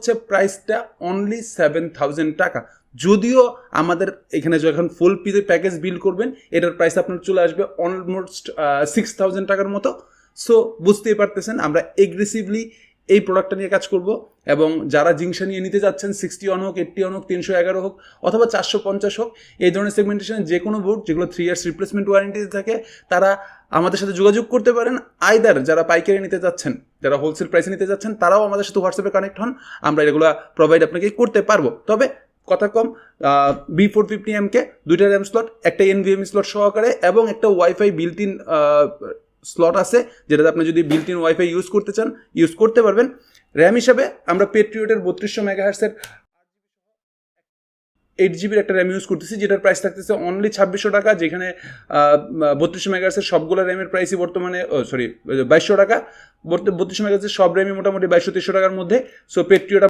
হচ্ছে প্রাইসটা অনলি 7,000 টাকা। যদিও আমাদের এখানে যখন ফুল প্যাকেজ বিল করবেন এটার প্রাইস আপনার চলে আসবে অলমোস্ট 6,000 টাকার মতো। সো বুঝতেই পারতেছেন আমরা এগ্রেসিভলি এই প্রোডাক্টটা নিয়ে কাজ করব, এবং যারা জিংসা নিয়ে নিতে যাচ্ছেন 61 হোক, 81 হোক, 311 হোক অথবা 450 হোক, এই ধরনের সেগমেন্টেশনের যে কোনো বোর্ড যেগুলো 3 ইয়ার্স রিপ্লেসমেন্ট ওয়ারেন্টি থাকে তারা আমাদের সাথে যোগাযোগ করতে পারেন। আইদার যারা পাইকারি নিতে যাচ্ছেন, যারা হোলসেল প্রাইসে নিতে যাচ্ছেন তারাও আমাদের সাথে হোয়াটসঅ্যাপে কানেক্ট হন, আমরা এগুলো প্রোভাইড আপনাকে করতে পারবো। তবে কথা কম, B450M দুইটা র্যাম স্লট, একটা NVMe স্লট সহকারে এবং একটা ওয়াইফাই বিল্ট ইন স্লট আছে, যেটাতে আপনি যদি বিল্ট ইন ওয়াইফাই ইউজ করতে চান ইউজ করতে পারবেন। র্যাম হিসাবে আমরা পেট্রিয়টের 3200 মেগাহার্টসের 8GB একটা র্যাম ইউজ করতেছি, যেটার প্রাইস থাকতেছে অনলি 2600 টাকা, যেখানে 3200 মেগাহার্টসের সবগুলো র্যামের প্রাইসই বর্তমানে 2200 টাকা। 3200 মেগাহার্টসের সব র্যামই মোটামুটি 2200-2300 টাকার মধ্যে। So patriot